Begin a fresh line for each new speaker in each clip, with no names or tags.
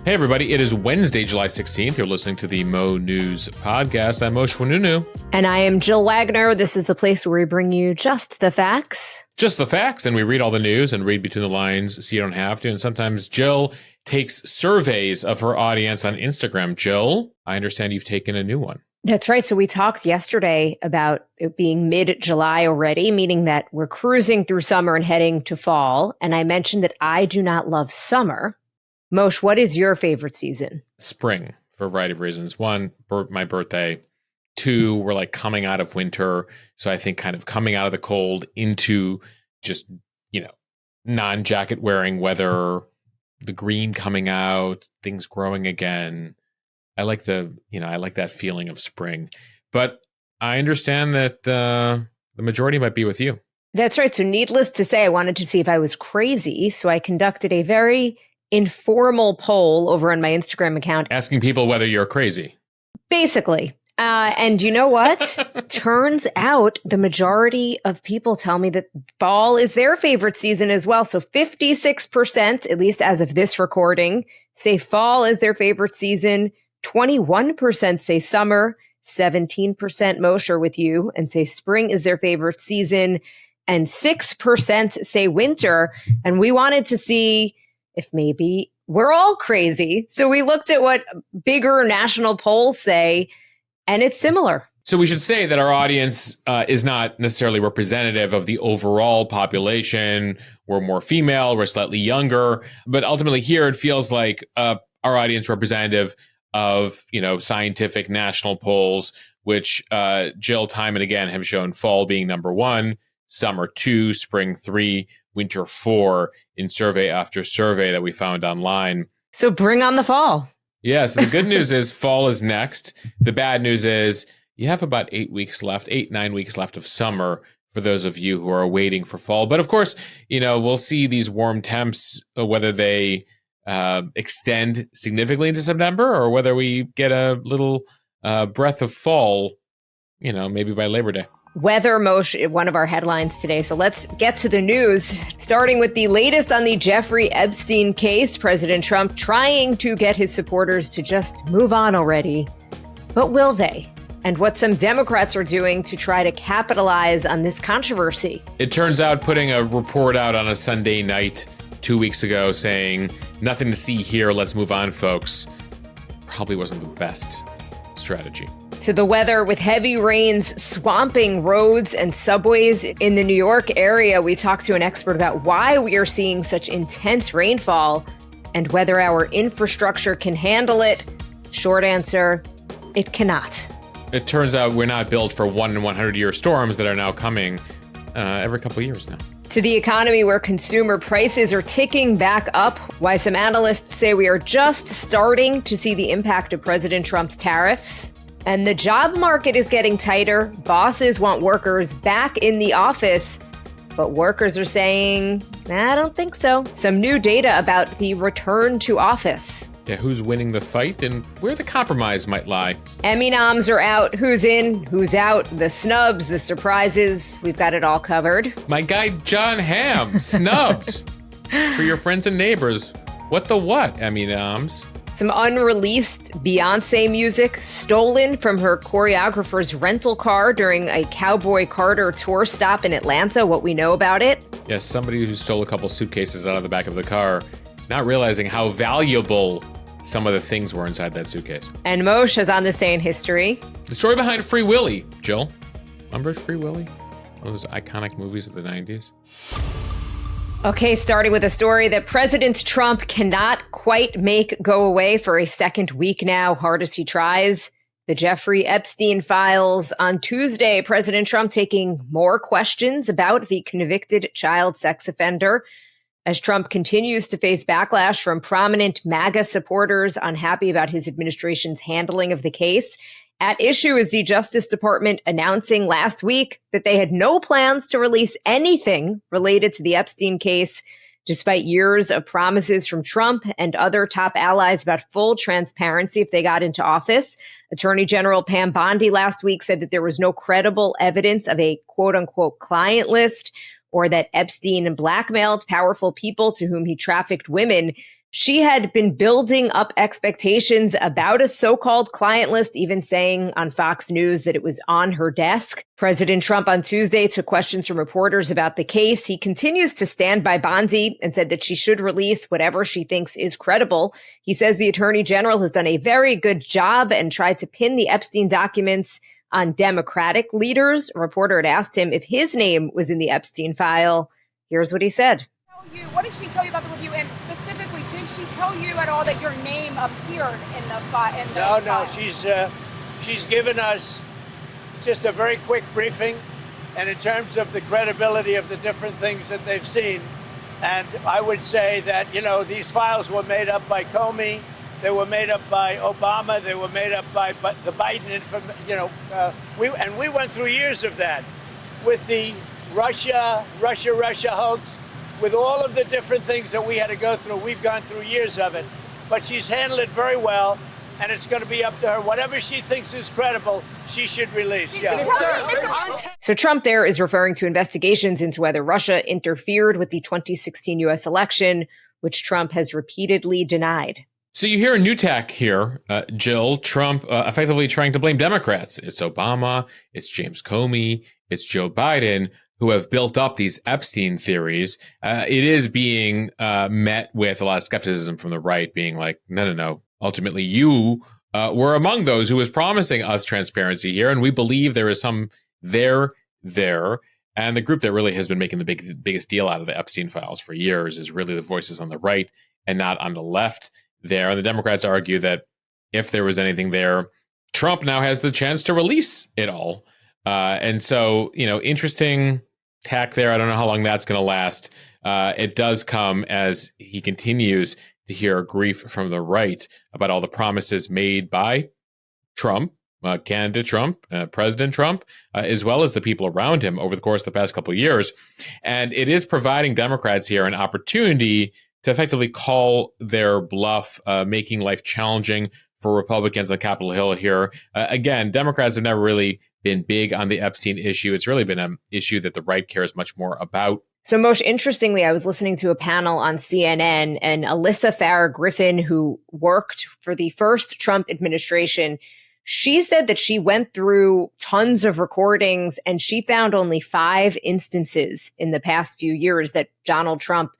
Hey, everybody. It is Wednesday, July 16th. You're listening to the Mo News Podcast. I'm Mo Shwanunu.
And I am Jill Wagner. This is the place where we bring you just the facts.
Just the facts. And we read all the news and read between the lines so you don't have to. And sometimes Jill takes surveys of her audience on Instagram. Jill, I understand you've taken a new one.
That's right. So we talked yesterday about it being mid-July already, meaning that we're cruising through summer and heading to fall. And I mentioned that I do not love summer. Moshe, what is your favorite season?
Spring, for a variety of reasons. One, my birthday. Two, we're like coming out of winter. So I think kind of coming out of the cold into just, non-jacket wearing weather, the green coming out, things growing again. I like that feeling of spring. But I understand that the majority might be with you. That's
right. So needless to say, I wanted to see if I was crazy. So I conducted a very informal poll over on my Instagram account.
Asking people whether you're crazy.
Basically. And you know what? Turns out the majority of people tell me that fall is their favorite season as well. So 56%, at least as of this recording, say fall is their favorite season. 21% say summer. 17% Moshe are with you and say spring is their favorite season. And 6% say winter. And we wanted to see if maybe we're all crazy. So we looked at what bigger national polls say, and it's similar.
So we should say that our audience is not necessarily representative of the overall population. We're more female, we're slightly younger, but ultimately here it feels like our audience representative of, scientific national polls, which Jill time and again have shown fall being number 1, summer 2, spring 3, winter 4 in survey after survey that we found online.
So bring on the fall.
Yeah, so the good news is fall is next. The bad news is you have about 9 weeks left of summer for those of you who are waiting for fall. But of course, we'll see these warm temps, whether they extend significantly into September or whether we get a little breath of fall, maybe by Labor Day.
Weather, Moshe, one of our headlines today. So let's get to the news, starting with the latest on the Jeffrey Epstein case. President Trump trying to get his supporters to just move on already. But will they? And what some Democrats are doing to try to capitalize on this controversy.
It turns out putting a report out on a Sunday night 2 weeks ago saying, nothing to see here, let's move on, folks, probably wasn't the best strategy.
To the weather, with heavy rains swamping roads and subways in the New York area, we talked to an expert about why we are seeing such intense rainfall and whether our infrastructure can handle it. Short answer, it cannot.
It turns out we're not built for 1 in 100-year storms that are now coming every couple of years now.
To the economy, where consumer prices are ticking back up, why some analysts say we are just starting to see the impact of President Trump's tariffs. And the job market is getting tighter. Bosses want workers back in the office, but workers are saying, I don't think so. Some new data about the return to office.
Yeah, who's winning the fight and where the compromise might lie.
Emmy noms are out. Who's in, who's out, the snubs, the surprises. We've got it all covered.
My guy John Hamm, snubbed. For your friends and neighbors. What the what, Emmy noms?
Some unreleased Beyoncé music stolen from her choreographer's rental car during a Cowboy Carter tour stop in Atlanta. What we know about it?
Yes, somebody who stole a couple suitcases out of the back of the car, not realizing how valuable some of the things were inside that suitcase.
And Moshe has on this day in history.
The story behind Free Willy, Jill. Remember Free Willy? One of those iconic movies of the 90s.
Okay, starting with a story that President Trump cannot quite make go away for a second week now, hard as he tries. The Jeffrey Epstein files. On Tuesday, President Trump taking more questions about the convicted child sex offender as Trump continues to face backlash from prominent MAGA supporters unhappy about his administration's handling of the case. At issue is the Justice Department announcing last week that they had no plans to release anything related to the Epstein case, despite years of promises from Trump and other top allies about full transparency if they got into office. Attorney General Pam Bondi last week said that there was no credible evidence of a quote unquote client list or that Epstein blackmailed powerful people to whom he trafficked women. She had been building up expectations about a so-called client list, even saying on Fox News that it was on her desk. President Trump on Tuesday took questions from reporters about the case. He continues to stand by Bondi and said that she should release whatever she thinks is credible. He says the attorney general has done a very good job and tried to pin the Epstein documents on Democratic leaders. A reporter had asked him if his name was in the Epstein file. Here's what he said.
What did she tell you about the review? And specifically, did she tell you at all that your name appeared in the file?
No. She's given us just a very quick briefing, and in terms of the credibility of the different things that they've seen. And I would say that, these files were made up by Comey. They were made up by Obama. They were made up by the Biden information. We went through years of that with the Russia hoax, with all of the different things that we had to go through. We've gone through years of it, but she's handled it very well, and it's going to be up to her. Whatever she thinks is credible, she should release. Yeah.
So Trump there is referring to investigations into whether Russia interfered with the 2016 U.S. election, which Trump has repeatedly denied.
So you hear a new tack here, Jill. Trump effectively trying to blame Democrats. It's Obama, it's James Comey, it's Joe Biden, who have built up these Epstein theories. It is being met with a lot of skepticism from the right, being like, no. Ultimately, you were among those who was promising us transparency here, and we believe there is some there. And the group that really has been making the biggest deal out of the Epstein files for years is really the voices on the right and not on the left there. And the Democrats argue that if there was anything there, Trump now has the chance to release it all. And so, interesting tack there. I don't know how long that's going to last. It does come as he continues to hear grief from the right about all the promises made by Trump, candidate Trump, President Trump, as well as the people around him over the course of the past couple of years. And it is providing Democrats here an opportunity to effectively call their bluff, making life challenging for Republicans on Capitol Hill here. Again, Democrats have never really been big on the Epstein issue. It's really been an issue that the right cares much more about.
So most interestingly, I was listening to a panel on CNN, and Alyssa Farah Griffin, who worked for the first Trump administration, she said that she went through tons of recordings and she found only 5 instances in the past few years that Donald Trump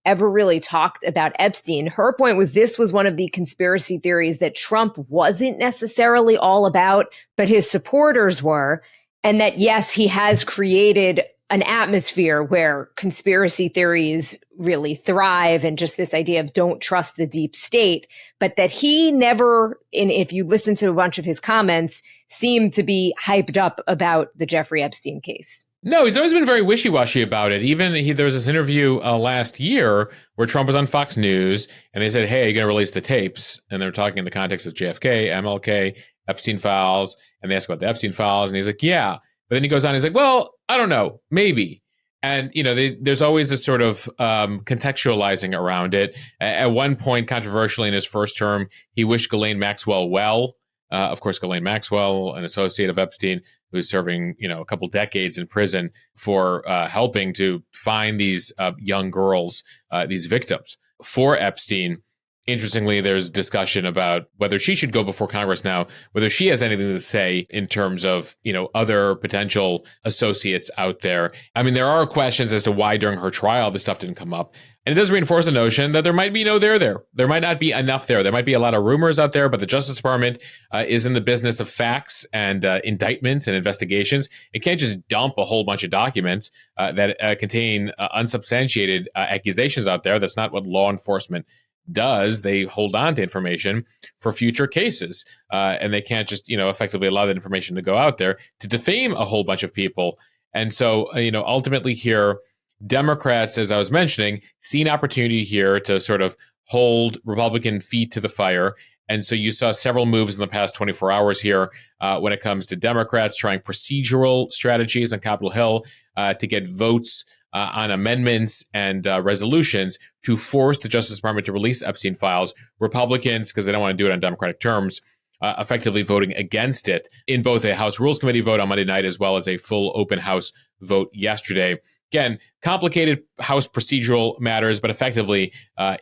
ever really talked about Epstein. Her point was this was one of the conspiracy theories that Trump wasn't necessarily all about, but his supporters were. And that, yes, he has created an atmosphere where conspiracy theories really thrive, and just this idea of don't trust the deep state, but that he never, and if you listen to a bunch of his comments, seemed to be hyped up about the Jeffrey Epstein case.
No, he's always been very wishy-washy about it. Even there was this interview last year where Trump was on Fox News and they said, hey, are you going to release the tapes? And they were talking in the context of JFK, MLK, Epstein files. And they asked about the Epstein files. And he's like, yeah. But then he goes on, he's like, well, I don't know, maybe. And, there's always this sort of contextualizing around it. At one point, controversially in his first term, he wished Ghislaine Maxwell well. Of course, Ghislaine Maxwell, an associate of Epstein, who's serving, a couple decades in prison for helping to find these young girls, these victims for Epstein. Interestingly, there's discussion about whether she should go before Congress now, whether she has anything to say in terms of, other potential associates out there. I mean, there are questions as to why during her trial this stuff didn't come up. And it does reinforce the notion that there might be no there. There might not be enough there. There might be a lot of rumors out there, but the Justice Department is in the business of facts and indictments and investigations. It can't just dump a whole bunch of documents that contain unsubstantiated accusations out there. That's not what law enforcement does. They hold on to information for future cases, and they can't just, effectively allow that information to go out there to defame a whole bunch of people. And so, ultimately here, Democrats, as I was mentioning, see an opportunity here to sort of hold Republican feet to the fire. And so you saw several moves in the past 24 hours here when it comes to Democrats trying procedural strategies on Capitol Hill to get votes on amendments and resolutions to force the Justice Department to release Epstein files. Republicans, because they don't want to do it on Democratic terms, effectively voting against it in both a House Rules Committee vote on Monday night as well as a full open House vote yesterday. again, complicated House procedural matters, but effectively,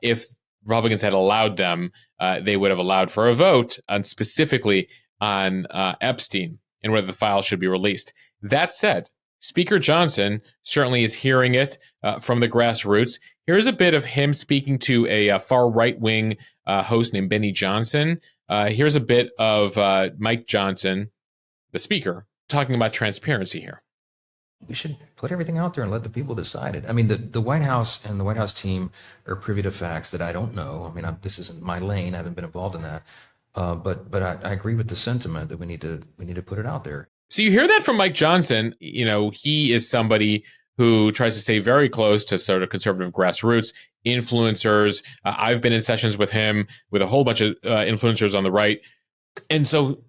if Republicans had allowed them, they would have allowed for a vote on specifically on Epstein and whether the file should be released. That said, Speaker Johnson certainly is hearing it from the grassroots. Here's a bit of him speaking to a far right-wing host named Benny Johnson. Here's a bit of Mike Johnson, the speaker, talking about transparency here.
We should put everything out there and let the people decide it. I mean, the White House and the White House team are privy to facts that I don't know. I mean, this isn't my lane. I haven't been involved in that. But I agree with the sentiment that we need to put it out there.
So you hear that from Mike Johnson. You know, he is somebody who tries to stay very close to sort of conservative grassroots influencers. I've been in sessions with him with a whole bunch of influencers on the right. And so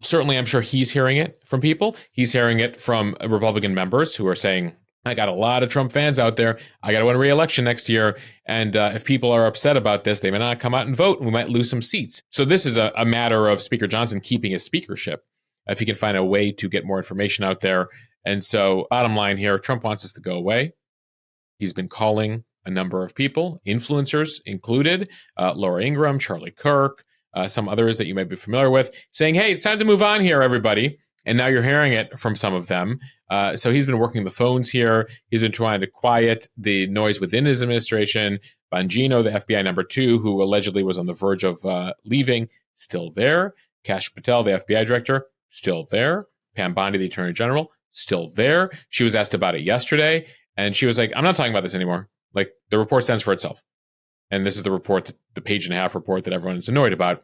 certainly I'm sure he's hearing it from people. He's hearing it from Republican members who are saying, I got a lot of Trump fans out there. I got to win re-election next year. And if people are upset about this, they may not come out and vote, and we might lose some seats. So this is a matter of Speaker Johnson keeping his speakership, if he can find a way to get more information out there. And so bottom line here, Trump wants this to go away. He's been calling a number of people, influencers included, Laura Ingraham, Charlie Kirk, some others that you might be familiar with, saying, hey, it's time to move on here, everybody. And now you're hearing it from some of them. So he's been working the phones here. He's been trying to quiet the noise within his administration. Bongino, the FBI number 2, who allegedly was on the verge of leaving, still there. Kash Patel, the FBI director, still there. Pam Bondi, the attorney general, still there. She was asked about it yesterday, and she was like, I'm not talking about this anymore. Like, the report stands for itself. And this is the report, the page-and-a-half report that everyone is annoyed about.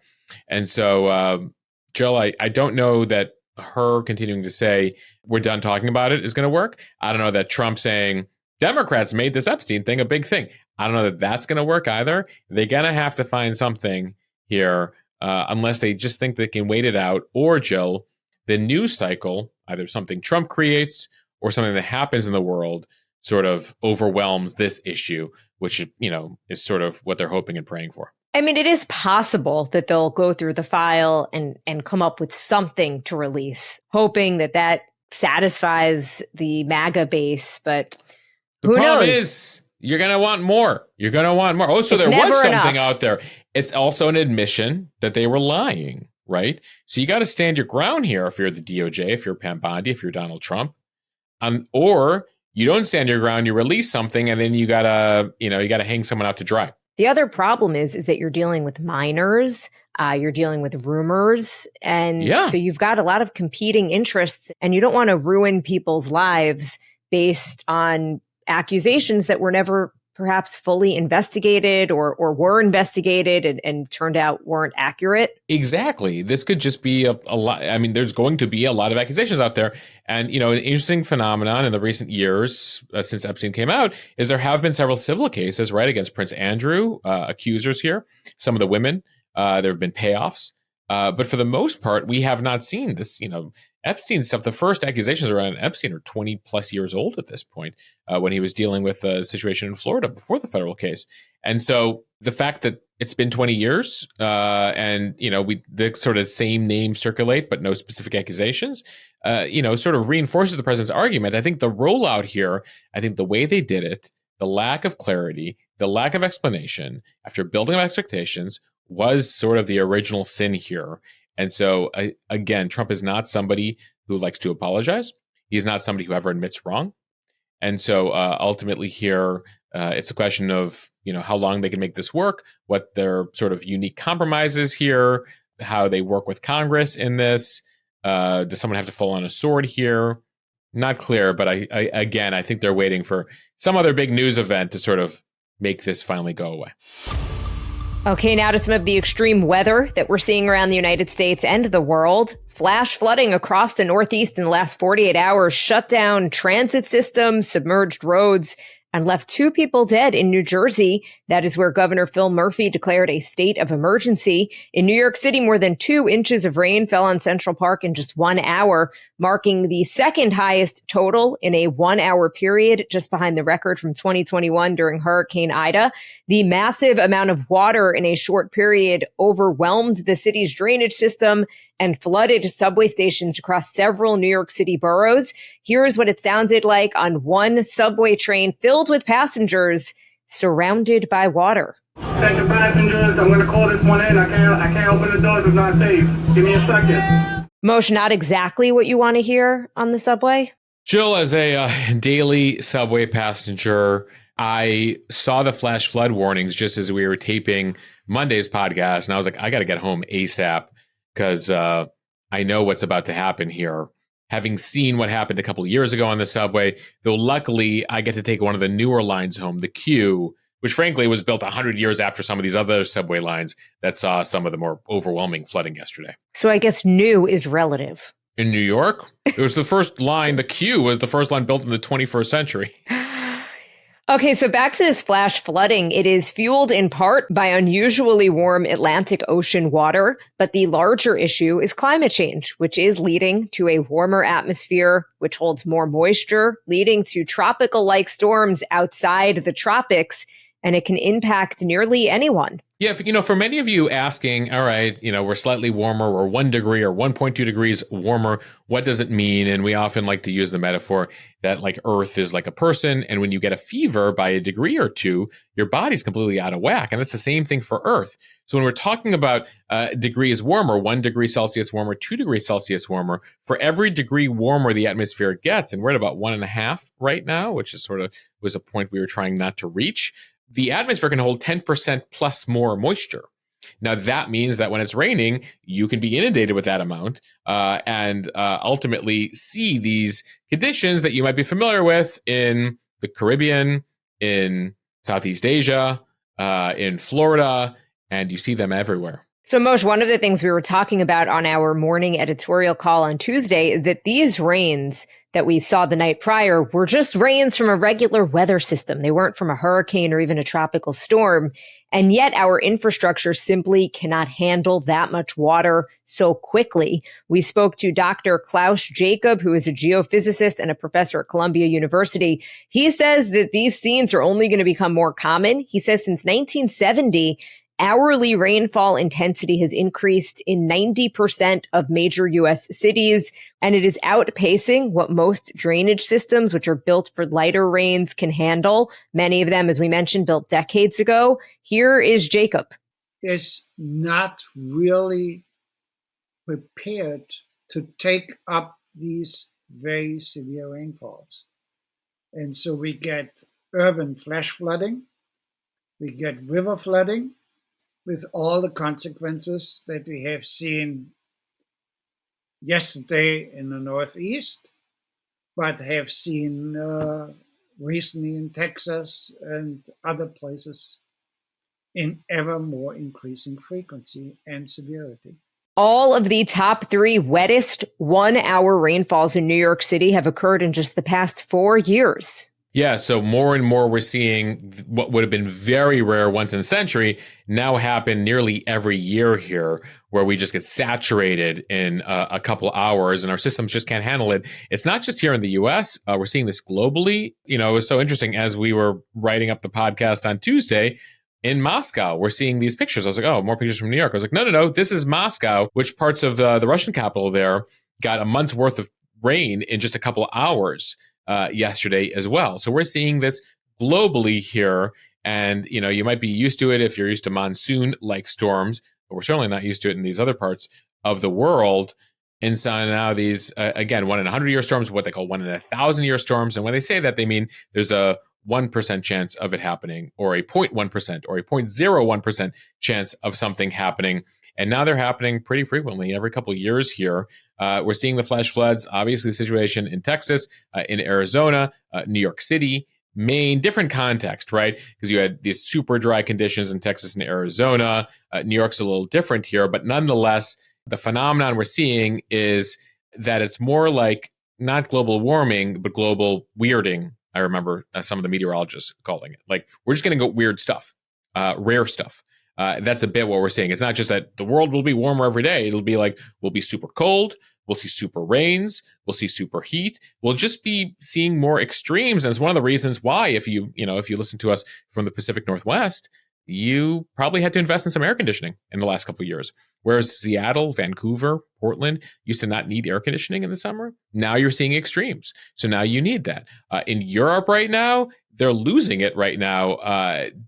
And so, Jill, I don't know that her continuing to say we're done talking about it is going to work. I don't know that Trump saying Democrats made this Epstein thing a big thing. I don't know that that's going to work either. They're going to have to find something here unless they just think they can wait it out. Or, Jill, the news cycle, either something Trump creates or something that happens in the world sort of overwhelms this issue, which, you know, is sort of what they're hoping and praying for.
I mean, it is possible that they'll go through the file and come up with something to release, hoping that satisfies the MAGA base. But who knows?
The problem is you're going to want more. You're going to want more. Oh, so there was something out there. It's also an admission that they were lying, right? So you got to stand your ground here if you're the DOJ, if you're Pam Bondi, if you're Donald Trump. Or you don't stand your ground, you release something, and then you got to hang someone out to dry.
The other problem is that you're dealing with minors, you're dealing with rumors, and so you've got a lot of competing interests, and you don't want to ruin people's lives based on accusations that were never perhaps fully investigated or were investigated and turned out weren't accurate.
Exactly. This could just be a lot. I mean, there's going to be a lot of accusations out there. And, you know, an interesting phenomenon in the recent years since Epstein came out is there have been several civil cases, right, against Prince Andrew, accusers here, some of the women. There have been payoffs. But for the most part, we have not seen this, you know, Epstein stuff. The first accusations around Epstein are 20 plus years old at this point, when he was dealing with a situation in Florida before the federal case. And so the fact that it's been 20 years and, you know, the sort of same names circulate, but no specific accusations, you know, sort of reinforces the president's argument. I think the rollout here, I think the way they did it, the lack of clarity, the lack of explanation after building up expectations was sort of the original sin here. And so, again, Trump is not somebody who likes to apologize. He's not somebody who ever admits wrong. And so ultimately here, it's a question of, you know, how long they can make this work, what their sort of unique compromises here, how they work with Congress in this. Does someone have to fall on a sword here? Not clear, but I think they're waiting for some other big news event to sort of make this finally go away.
Okay, now to some of the extreme weather that we're seeing around the United States and the world. Flash flooding across the Northeast in the last 48 hours shut down transit systems, submerged roads, and left 2 people dead in New Jersey. That is where Governor Phil Murphy declared a state of emergency. In New York City, more than 2 inches of rain fell on Central Park in just 1 hour. marking the second highest total in a 1 hour period, just behind the record from 2021 during Hurricane Ida. The massive amount of water in a short period overwhelmed the city's drainage system and flooded subway stations across several New York City boroughs. Here's what it sounded like on one subway train filled with passengers surrounded by water.
Attention passengers, I'm going to call this one in. I can't open the doors. It's not safe. Give me a second.
Moshe, not exactly what you want to hear on the subway.
Jill, as a daily subway passenger, I saw the flash flood warnings just as we were taping Monday's podcast, and I was like, I got to get home ASAP because I know what's about to happen here. Having seen what happened a couple of years ago on the subway, though luckily I get to take one of the newer lines home, the Q, which frankly was built 100 years after some of these other subway lines that saw some of the more overwhelming flooding yesterday.
So I guess new is relative.
In New York, it was the first line, the Q was the first line built in the 21st century.
Okay, so back to this flash flooding. It is fueled in part by unusually warm Atlantic Ocean water, but the larger issue is climate change, which is leading to a warmer atmosphere, which holds more moisture, leading to tropical-like storms outside the tropics, and it can impact nearly anyone.
Yeah, for many of you asking, all right, we're slightly warmer, we're 1 degree or 1.2 degrees warmer. What does it mean? And we often like to use the metaphor that like Earth is like a person. And when you get a fever by a degree or two, your body's completely out of whack. And it's the same thing for Earth. So when we're talking about degrees warmer, 1 degree Celsius warmer, 2 degrees Celsius warmer, for every degree warmer the atmosphere gets, and we're at about 1.5 right now, which is was a point we were trying not to reach, the atmosphere can hold 10% plus more moisture. Now, that means that when it's raining, you can be inundated with that amount and ultimately see these conditions that you might be familiar with in the Caribbean, in Southeast Asia, in Florida, and you see them everywhere.
So, Moshe, one of the things we were talking about on our morning editorial call on Tuesday is that these rains that we saw the night prior were just rains from a regular weather system. They weren't from a hurricane or even a tropical storm. And yet our infrastructure simply cannot handle that much water so quickly. We spoke to Dr. Klaus Jacob, who is a geophysicist and a professor at Columbia University. He says that these scenes are only going to become more common. He says since 1970, hourly rainfall intensity has increased in 90% of major U.S. cities, and it is outpacing what most drainage systems, which are built for lighter rains, can handle. Many of them, as we mentioned, built decades ago. Here is Jacob.
Is not really prepared to take up these very severe rainfalls. And so we get urban flash flooding, we get river flooding, with all the consequences that we have seen yesterday in the Northeast, but have seen recently in Texas and other places in ever more increasing frequency and severity.
All of the top 3 wettest 1 hour rainfalls in New York City have occurred in just the past 4 years.
Yeah, so more and more we're seeing what would have been very rare once in a century now happen nearly every year here, where we just get saturated in a couple hours and our systems just can't handle it. It's not just here in the US. We're seeing this globally. It was so interesting as we were writing up the podcast on Tuesday. In Moscow, we're seeing these pictures. I was like, oh, more pictures from New York. I was like, no, this is Moscow, which parts of the Russian capital there got a month's worth of rain in just a couple of hours yesterday as well. So we're seeing this globally here. And, you might be used to it if you're used to monsoon-like storms, but we're certainly not used to it in these other parts of the world. And so now these, again, 1 in 100-year storms, what they call 1 in 1,000-year storms. And when they say that, they mean there's a 1% chance of it happening, or a 0.1% or a 0.01% chance of something happening. And now they're happening pretty frequently every couple of years here. We're seeing the flash floods, obviously the situation in Texas, in Arizona, New York City, Maine, different context, right? Because you had these super dry conditions in Texas and Arizona. New York's a little different here, but nonetheless, the phenomenon we're seeing is that it's more like not global warming, but global weirding. I remember some of the meteorologists calling it. Like, we're just going to go weird stuff, rare stuff. That's a bit what we're seeing. It's not just that the world will be warmer every day. It'll be like, we'll be super cold, We'll see super rains. We'll see super heat. We'll just be seeing more extremes. And it's one of the reasons why, if you listen to us from the Pacific Northwest, you probably had to invest in some air conditioning in the last couple of years. Whereas Seattle, Vancouver, Portland used to not need air conditioning in the summer. Now you're seeing extremes. So now you need that. In Europe right now, they're losing it right now.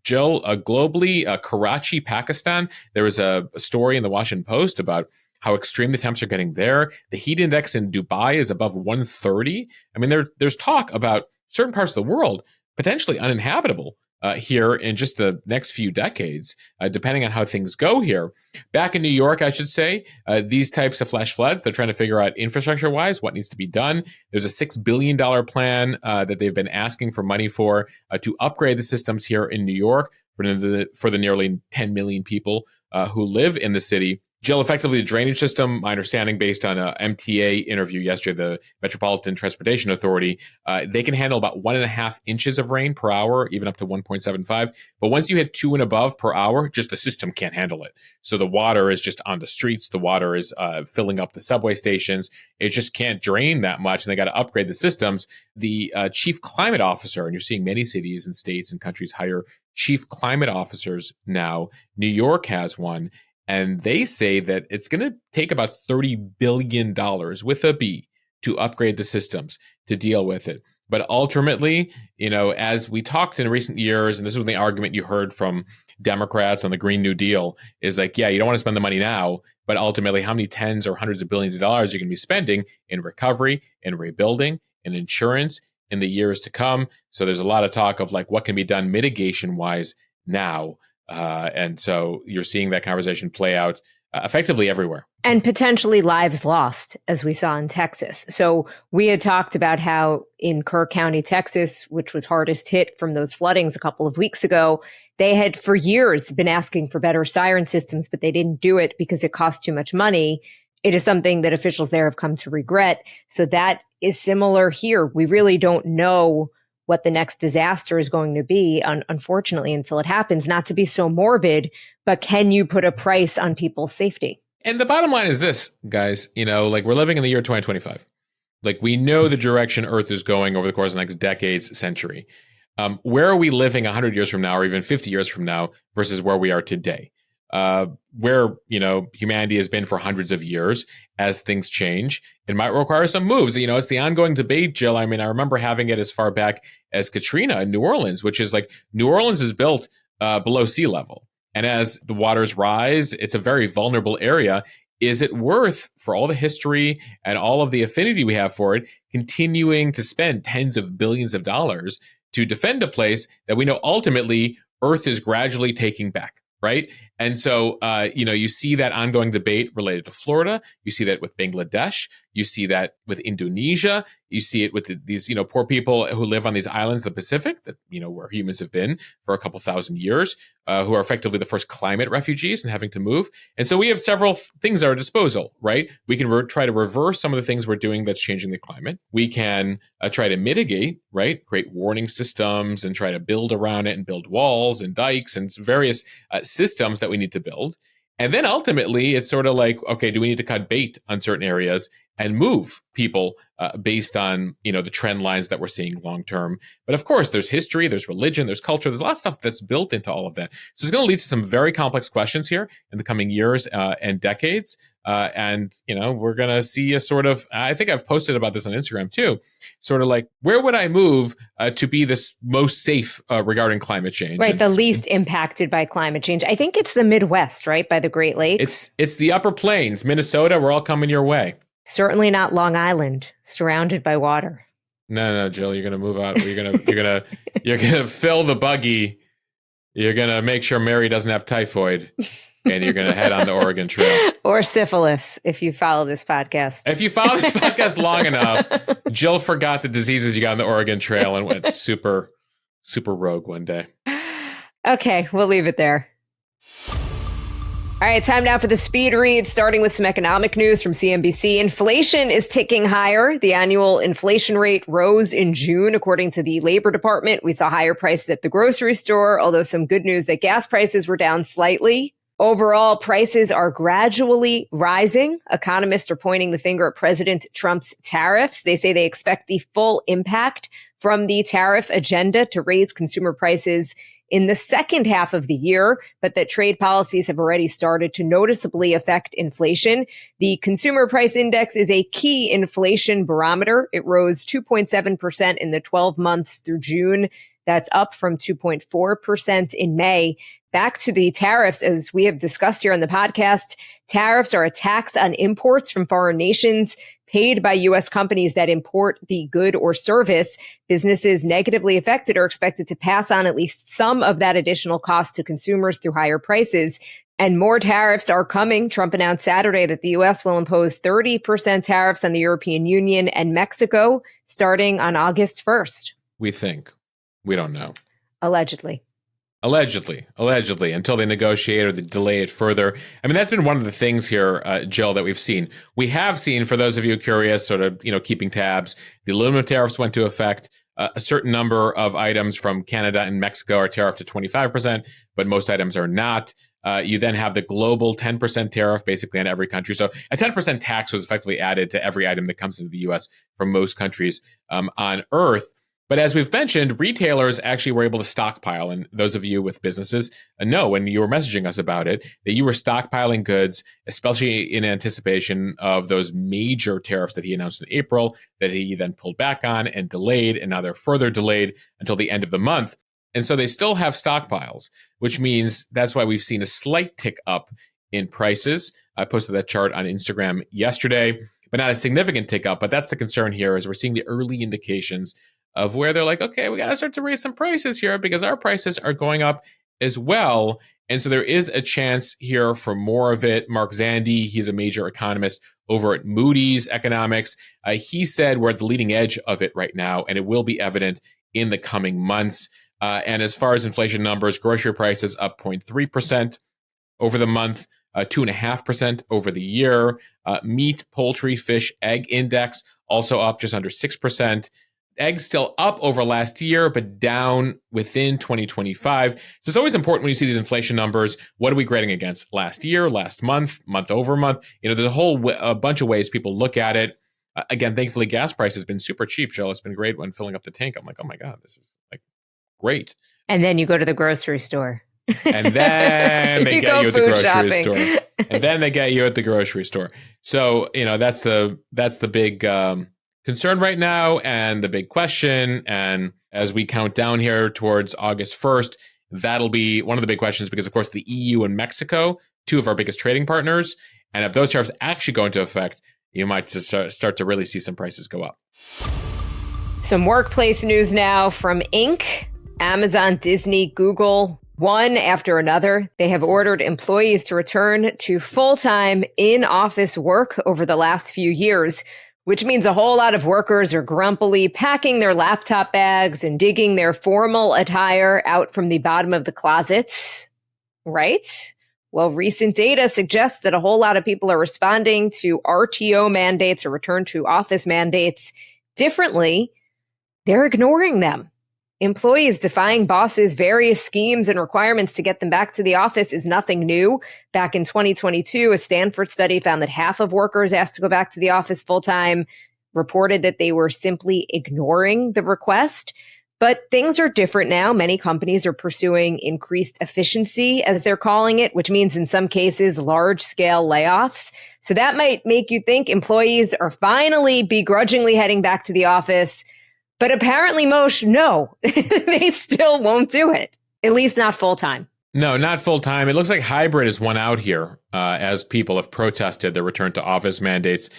Jill, globally, Karachi, Pakistan, there was a story in the Washington Post about how extreme the temps are getting there. The heat index in Dubai is above 130. I mean, there's talk about certain parts of the world potentially uninhabitable here in just the next few decades, depending on how things go here. Back in New York, I should say, these types of flash floods, they're trying to figure out infrastructure-wise what needs to be done. There's a $6 billion plan that they've been asking for money for to upgrade the systems here in New York for the nearly 10 million people who live in the city. Jill, effectively, the drainage system, my understanding based on an MTA interview yesterday, the Metropolitan Transportation Authority, they can handle about 1.5 inches of rain per hour, even up to 1.75. But once you hit 2 and above per hour, just the system can't handle it. So the water is just on the streets. The water is filling up the subway stations. It just can't drain that much, and they got to upgrade the systems. The chief climate officer, and you're seeing many cities and states and countries hire chief climate officers now. New York has one. And they say that it's going to take about $30 billion with a B to upgrade the systems to deal with it. But ultimately, as we talked in recent years, and this was the argument you heard from Democrats on the Green New Deal, is like, yeah, you don't want to spend the money now, but ultimately how many tens or hundreds of billions of dollars you're going to be spending in recovery, in rebuilding, in insurance in the years to come. So there's a lot of talk of like what can be done mitigation-wise now. And so you're seeing that conversation play out effectively everywhere.
And potentially lives lost, as we saw in Texas. So we had talked about how in Kerr County, Texas, which was hardest hit from those floodings a couple of weeks ago, they had for years been asking for better siren systems, but they didn't do it because it cost too much money. It is something that officials there have come to regret. So that is similar here. We really don't know what the next disaster is going to be, unfortunately, until it happens. Not to be so morbid, but can you put a price on people's safety?
And the bottom line is this, guys, like we're living in the year 2025. Like we know the direction Earth is going over the course of the next decades, century. Where are we living 100 years from now or even 50 years from now versus where we are today? Where, humanity has been for hundreds of years. As things change, it might require some moves. It's the ongoing debate, Jill. I mean, I remember having it as far back as Katrina in New Orleans, which is like New Orleans is built below sea level. And as the waters rise, it's a very vulnerable area. Is it worth, for all the history and all of the affinity we have for it, continuing to spend tens of billions of dollars to defend a place that we know ultimately Earth is gradually taking back? Right. And so, you see that ongoing debate related to Florida. You see that with Bangladesh. You see that with Indonesia. You see it with these, poor people who live on these islands in the Pacific that, where humans have been for a couple thousand years, who are effectively the first climate refugees and having to move. And so we have several things at our disposal, right? We can try to reverse some of the things we're doing that's changing the climate. We can try to mitigate, right? Create warning systems and try to build around it and build walls and dikes and various systems that we need to build. And then ultimately, it's sort of like, okay, do we need to cut bait on certain areas and move people based on, the trend lines that we're seeing long term? But of course, there's history, there's religion, there's culture, there's a lot of stuff that's built into all of that. So it's going to lead to some very complex questions here in the coming years and decades. And we're going to see a sort of, I think I've posted about this on Instagram too, sort of like, where would I move to be this most safe regarding climate change?
Right, the least impacted by climate change. I think it's the Midwest, right, by the Great Lakes.
It's the Upper Plains, Minnesota. We're all coming your way.
Certainly not Long Island, surrounded by water.
No, Jill, you're gonna move out. You're gonna fill the buggy. You're gonna make sure Mary doesn't have typhoid, and you're gonna head on the Oregon Trail
or syphilis. If you follow this podcast,
long enough, Jill forgot the diseases you got on the Oregon Trail and went super rogue one day.
Okay, we'll leave it there. All right, time now for the speed read, starting with some economic news from CNBC. Inflation is ticking higher. The annual inflation rate rose in June, according to the Labor Department. We saw higher prices at the grocery store, although some good news that gas prices were down slightly. Overall, prices are gradually rising. Economists are pointing the finger at President Trump's tariffs. They say they expect the full impact from the tariff agenda to raise consumer prices in the second half of the year, but that trade policies have already started to noticeably affect inflation. The Consumer Price Index is a key inflation barometer. It rose 2.7% in the 12 months through June. That's up from 2.4% in May. Back to the tariffs, as we have discussed here on the podcast, tariffs are a tax on imports from foreign nations paid by U.S. companies that import the good or service. Businesses negatively affected are expected to pass on at least some of that additional cost to consumers through higher prices. And more tariffs are coming. Trump announced Saturday that the U.S. will impose 30% tariffs on the European Union and Mexico starting on August 1st.
We think. We don't know.
Allegedly, until they negotiate or they delay it further. I mean, that's been one of the things here, Jill, that we've seen. We have seen, for those of you curious, sort of, keeping tabs, the aluminum tariffs went to effect. A certain number of items from Canada and Mexico are tariffed to 25%, but most items are not. You then have the global 10% tariff basically on every country. So a 10% tax was effectively added to every item that comes into the U.S. from most countries on Earth. But as we've mentioned, retailers actually were able to stockpile. And those of you with businesses know when you were messaging us about it, that you were stockpiling goods, especially in anticipation of those major tariffs that he announced in April, that he then pulled back on and delayed. And now they're further delayed until the end of the month. And so they still have stockpiles, which means that's why we've seen a slight tick up in prices. I posted that chart on Instagram yesterday, but not a significant tick up. But that's the concern here, is we're seeing the early indications of where they're like, okay, we got to start to raise some prices here because our prices are going up as well. And so there is a chance here for more of it. Mark Zandi, he's a major economist over at Moody's Economics. He said we're at the leading edge of it right now, and it will be evident in the coming months. And as far as inflation numbers, grocery prices up 0.3% over the month, 2.5% over the year. Meat, poultry, fish, egg index also up just under 6%. Eggs still up over last year, but down within 2025. So it's always important when you see these inflation numbers. What are we grading against? Last year, last month, month over month? There's a bunch of ways people look at it. Again, thankfully, gas price has been super cheap, Jill. It's been great when filling up the tank. I'm like, oh my God, this is like great. And then you go to the grocery store.
And then they get you at the grocery store. And then they get you at the grocery store. So, that's the big concern right now and the big question. And as we count down here towards August 1st, that'll be one of the big questions because, of course, the EU and Mexico, two of our biggest trading partners. And if those tariffs actually go into effect, you might just start to really see some prices go up.
Some workplace news now from Inc., Amazon, Disney, Google. One after another, they have ordered employees to return to full-time in-office work over the last few years, which means a whole lot of workers are grumpily packing their laptop bags and digging their formal attire out from the bottom of the closets, right? Well, recent data suggests that a whole lot of people are responding to RTO mandates or return to office mandates differently. They're ignoring them. Employees defying bosses' various schemes and requirements to get them back to the office is nothing new. Back in 2022, a Stanford study found that half of workers asked to go back to the office full-time reported that they were simply ignoring the request. But things are different now. Many companies are pursuing increased efficiency, as they're calling it, which means in some cases, large-scale layoffs. So that might make you think employees are finally begrudgingly heading back to the office. But apparently, Moshe, no, they still won't do it, at least not full time.
No, not full time. It looks like hybrid is one out here as people have protested the return to office mandates.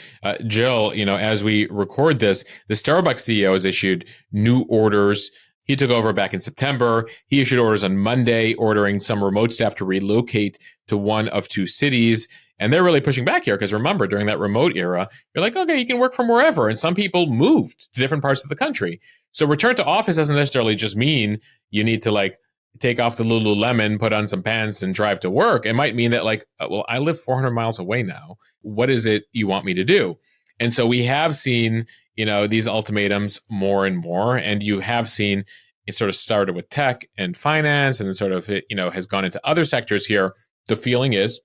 Jill, as we record this, the Starbucks CEO has issued new orders. He took over back in September. He issued orders on Monday, ordering some remote staff to relocate to one of two cities. And they're really pushing back here because remember, during that remote era, you're like, okay, you can work from wherever. And some people moved to different parts of the country. So return to office doesn't necessarily just mean you need to take off the Lululemon, put on some pants and drive to work. It might mean that well, I live 400 miles away now. What is it you want me to do? And so we have seen, these ultimatums more and more. And you have seen it sort of started with tech and finance and sort of, has gone into other sectors here. the feeling is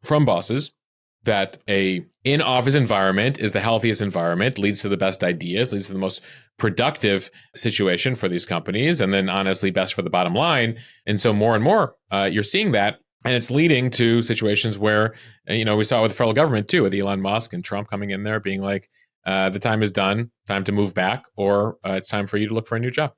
from bosses that a in-office environment is the healthiest environment, leads to the best ideas, leads to the most productive situation for these companies, and then honestly best for the bottom line. And so more and more, you're seeing that. And it's leading to situations where, we saw it with the federal government too, with Elon Musk and Trump coming in there being like, the time is done, time to move back, or it's time for you to look for a new job.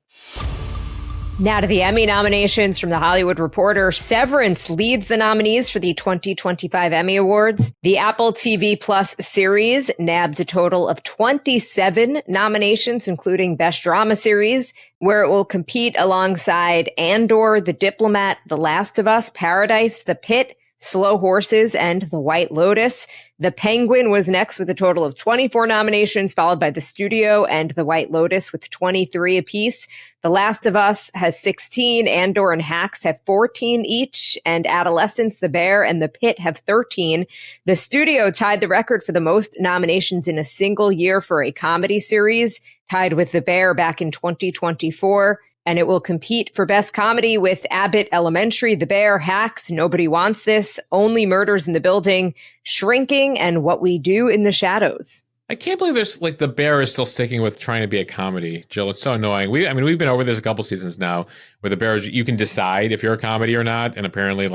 Now to the Emmy nominations from The Hollywood Reporter. Severance leads the nominees for the 2025 Emmy Awards. The Apple TV Plus series nabbed a total of 27 nominations, including Best Drama Series, where it will compete alongside Andor, The Diplomat, The Last of Us, Paradise, The Pit, Slow Horses, and The White Lotus. The Penguin was next with a total of 24 nominations, followed by The Studio and The White Lotus with 23 apiece. The Last of Us has 16, Andor and Hacks have 14 each, and Adolescence, The Bear, and The Pit have 13. The Studio tied the record for the most nominations in a single year for a comedy series, tied with The Bear back in 2024. And it will compete for Best Comedy with Abbott Elementary, The Bear, Hacks, Nobody Wants This, Only Murders in the Building, Shrinking, and What We Do in the Shadows.
I can't believe there's The Bear is still sticking with trying to be a comedy. Jill, it's so annoying. We've been over this a couple seasons now where The Bear, you can decide if you're a comedy or not. And apparently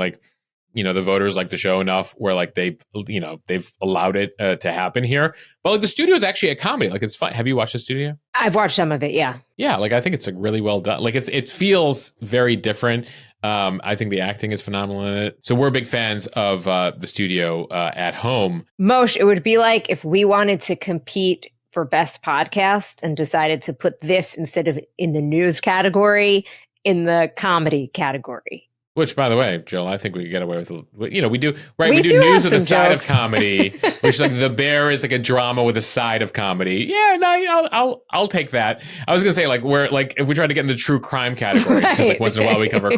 the voters like the show enough where they've allowed it to happen here. But the Studio is actually a comedy. It's fun. Have you watched The Studio?
I've watched some of it. Yeah.
Yeah. I think it's really well done. It feels very different. I think the acting is phenomenal in it. So we're big fans of The Studio at home.
Moshe, it would be like if we wanted to compete for Best Podcast and decided to put this instead of in the news category, in the comedy category.
Which, by the way, Jill, I think we could get away with, we do, right? We do news with a side of comedy, which The Bear is a drama with a side of comedy. Yeah, no, I'll take that. I was going to say, if we try to get in the true crime category, because once in a while we cover,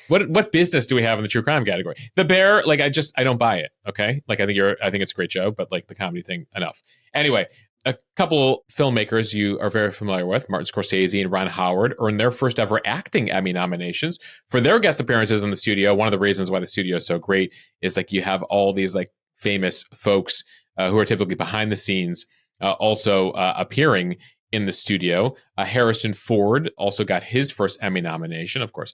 what business do we have in the true crime category? The Bear, I don't buy it, okay? I think it's a great show, but the comedy thing, enough. Anyway, a couple filmmakers you are very familiar with, Martin Scorsese and Ron Howard, earned their first ever acting Emmy nominations for their guest appearances in The Studio. One of the reasons why The Studio is so great is you have all these famous folks who are typically behind the scenes also appearing in The Studio. Harrison Ford also got his first Emmy nomination. Of course,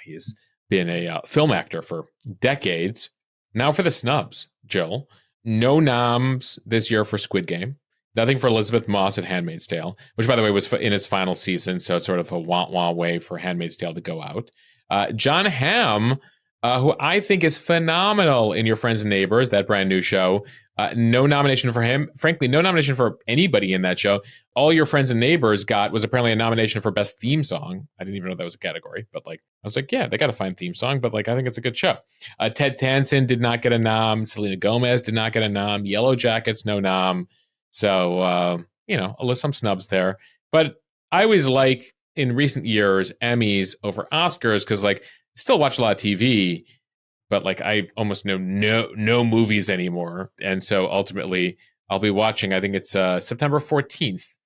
he's been a film actor for decades. Now for the snubs, Jill. No noms this year for Squid Game. Nothing for Elizabeth Moss at Handmaid's Tale, which, by the way, was in its final season, so it's sort of a wah-wah way for Handmaid's Tale to go out. Jon Hamm, who I think is phenomenal in Your Friends and Neighbors, that brand new show. No nomination for him. Frankly, no nomination for anybody in that show. All Your Friends and Neighbors got was apparently a nomination for Best Theme Song. I didn't even know that was a category, but I was yeah, they got a fine theme song, but I think it's a good show. Ted Danson did not get a nom. Selena Gomez did not get a nom. Yellow Jackets, no nom. So, some snubs there. But I always in recent years, Emmys over Oscars, because still watch a lot of TV, but I almost know no movies anymore. And so ultimately, I'll be watching, I think it's September 14th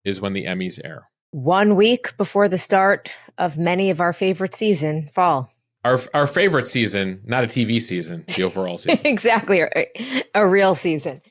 is when the Emmys air. 1
week before the start of many of our favorite season, fall.
Our favorite season, not a TV season, the overall season.
Exactly, a real season.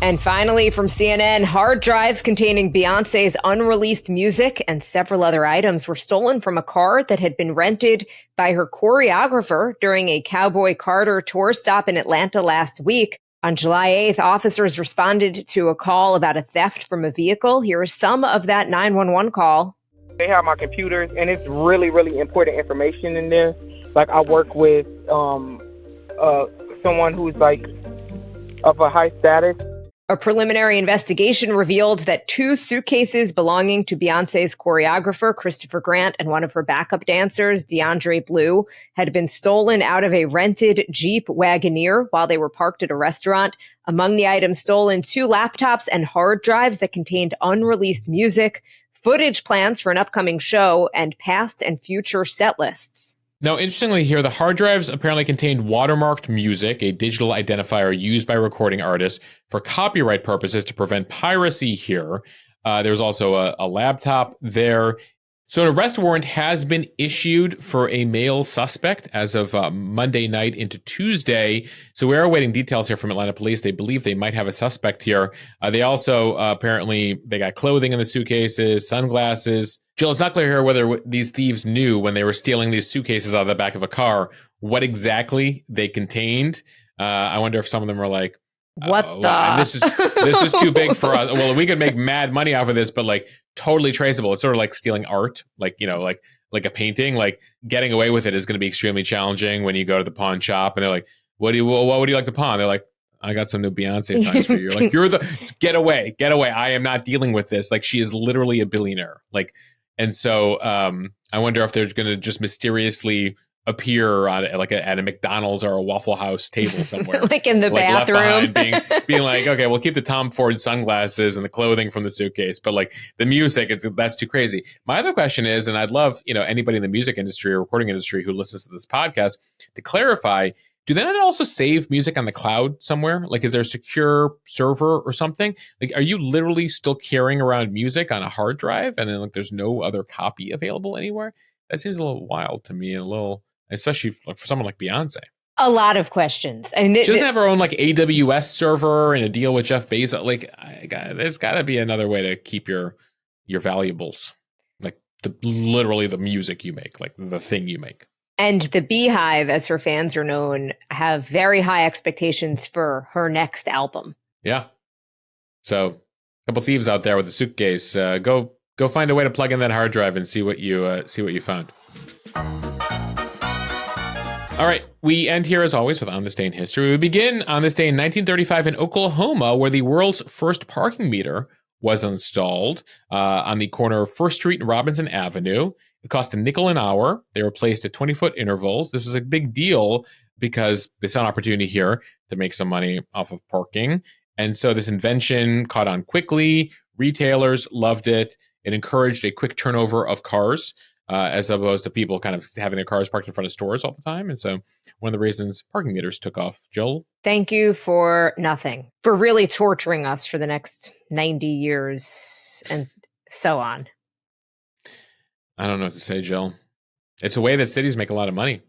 And finally, from CNN, hard drives containing Beyoncé's unreleased music and several other items were stolen from a car that had been rented by her choreographer during a Cowboy Carter tour stop in Atlanta last week. On July 8th, officers responded to a call about a theft from a vehicle. Here is some of that 911 call.
They have my computers, and it's really, really important information in there. I work with someone who's of a high status.
A preliminary investigation revealed that 2 suitcases belonging to Beyoncé's choreographer, Christopher Grant, and one of her backup dancers, DeAndre Blue, had been stolen out of a rented Jeep Wagoneer while they were parked at a restaurant. Among the items stolen, 2 laptops and hard drives that contained unreleased music, footage plans for an upcoming show, and past and future set lists.
Now, interestingly here, the hard drives apparently contained watermarked music, a digital identifier used by recording artists for copyright purposes to prevent piracy here. There was also a laptop there. So an arrest warrant has been issued for a male suspect as of Monday night into Tuesday. So we are awaiting details here from Atlanta police. They believe they might have a suspect here. They also apparently they got clothing in the suitcases, sunglasses. Jill, it's not clear here whether these thieves knew when they were stealing these suitcases out of the back of a car what exactly they contained. I wonder if some of them were like,
What the?
Wow, this is too big for us. Well, we could make mad money off of this, but like totally traceable. It's sort of like stealing art, like, you know, like a painting. Like getting away with it is going to be extremely challenging when you go to the pawn shop and they're like, what would you like to pawn? They're like, I got some new Beyonce signs for you. You're like, get away. I am not dealing with this. Like she is literally a billionaire. Like, and so I wonder if they're going to just mysteriously appear on at a McDonald's or a Waffle House table somewhere,
like in the bathroom,
left behind, being like, okay, we'll keep the Tom Ford sunglasses and the clothing from the suitcase, but like the music, that's too crazy. My other question is, and I'd love anybody in the music industry or recording industry who listens to this podcast to clarify: do they not also save music on the cloud somewhere? Like, is there a secure server or something? Like, are you literally still carrying around music on a hard drive and then like there's no other copy available anywhere? That seems a little wild to me, and a little. Especially for someone like Beyonce.
A lot I mean,
she doesn't have her own like AWS server and a deal with Jeff Bezos. Like, there's got to be another way to keep your valuables, like literally the music you make, like the thing you make.
And the Beehive, as her fans are known, have very high expectations for her next album.
Yeah. So, a couple thieves out there with a suitcase. Go find a way to plug in that hard drive and see what you found. All right, we end here as always with On This Day in History. We begin on this day in 1935 in Oklahoma, where the world's first parking meter was installed on the corner of First Street and Robinson Avenue. It cost $0.05 an hour. They were placed at 20-foot intervals. This was a big deal because they saw an opportunity here to make some money off of parking. And so this invention caught on quickly. Retailers loved it. It encouraged a quick turnover of cars. As opposed to people kind of having their cars parked in front of stores all the time. And so one of the reasons parking meters took off. Jill?
Thank you for nothing, for really torturing us for the next 90 years and so on.
I don't know what to say, Jill. It's a way that cities make a lot of money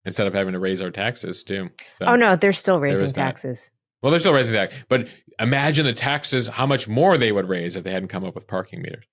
instead of having to raise our taxes too. So,
oh, no, they're still raising taxes.
Well, they're still raising taxes. But imagine the taxes, how much more they would raise if they hadn't come up with parking meters.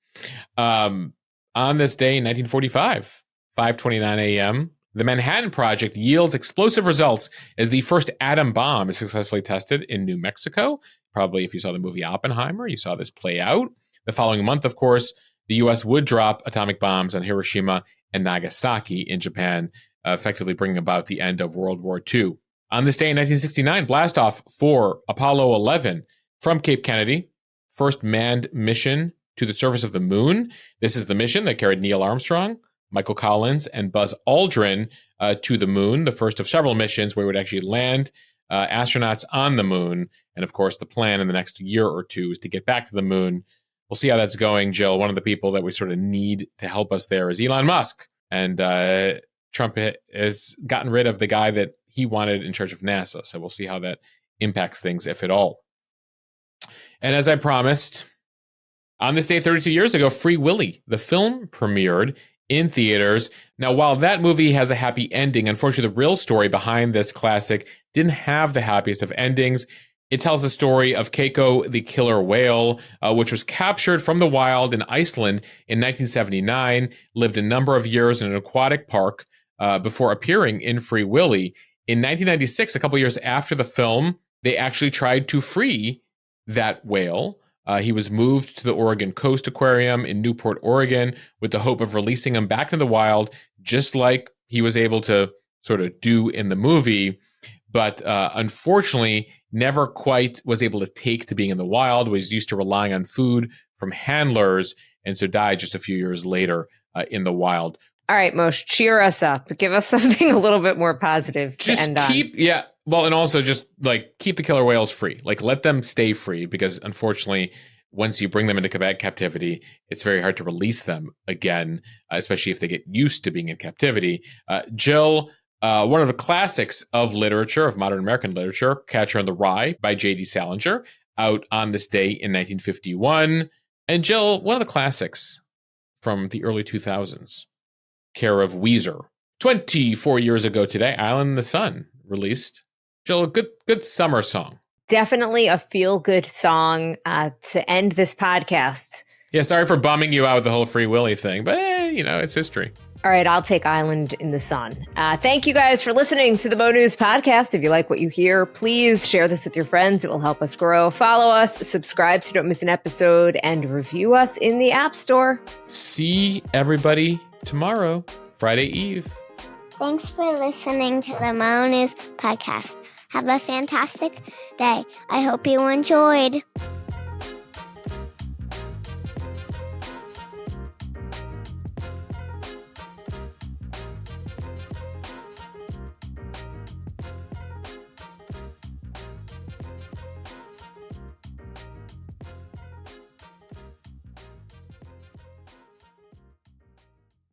On this day in 1945, 5:29 a.m., the Manhattan Project yields explosive results as the first atom bomb is successfully tested in New Mexico. Probably if you saw the movie Oppenheimer, you saw this play out. The following month, of course, the U.S. would drop atomic bombs on Hiroshima and Nagasaki in Japan, effectively bringing about the end of World War II. On this day in 1969, blastoff for Apollo 11 from Cape Kennedy, first manned mission to the surface of the moon. This is the mission that carried Neil Armstrong, Michael Collins, and Buzz Aldrin to the moon, the first of several missions where we would actually land astronauts on the moon. And of course, the plan in the next year or two is to get back to the moon. We'll see how that's going, Jill. One of the people that we sort of need to help us there is Elon Musk. And Trump has gotten rid of the guy that he wanted in charge of NASA. So we'll see how that impacts things, if at all. And as I promised, on this day 32 years ago, Free Willy, the film, premiered in theaters. Now, while that movie has a happy ending, unfortunately, the real story behind this classic didn't have the happiest of endings. It tells the story of Keiko the killer whale, which was captured from the wild in Iceland in 1979, lived a number of years in an aquatic park before appearing in Free Willy. In 1996, a couple years after the film, they actually tried to free that whale. He was moved to the Oregon Coast Aquarium in Newport, Oregon, with the hope of releasing him back into the wild, just like he was able to sort of do in the movie. But unfortunately, never quite was able to take to being in the wild, was used to relying on food from handlers, and so died just a few years later in the wild.
All right, Moshe, cheer us up. Give us something a little bit more positive to end on.
Yeah. Well, and also just like keep the killer whales free. Like let them stay free, because unfortunately, once you bring them into captivity, it's very hard to release them again, especially if they get used to being in captivity. Jill, one of the classics of literature, of modern American literature, Catcher in the Rye by J.D. Salinger, out on this day in 1951. And Jill, one of the classics from the early 2000s, care of Weezer. 24 years ago today, Island in the Sun released. Jill, a good summer song.
Definitely a feel-good song to end this podcast.
Yeah, sorry for bumming you out with the whole Free Willy thing, but it's history.
All right, I'll take Island in the Sun. Thank you guys for listening to the Mo News podcast. If you like what you hear, please share this with your friends. It will help us grow. Follow us, subscribe so you don't miss an episode, and review us in the App Store.
See everybody tomorrow, Friday Eve.
Thanks for listening to the Mo News podcast. Have a fantastic day. I hope you enjoyed.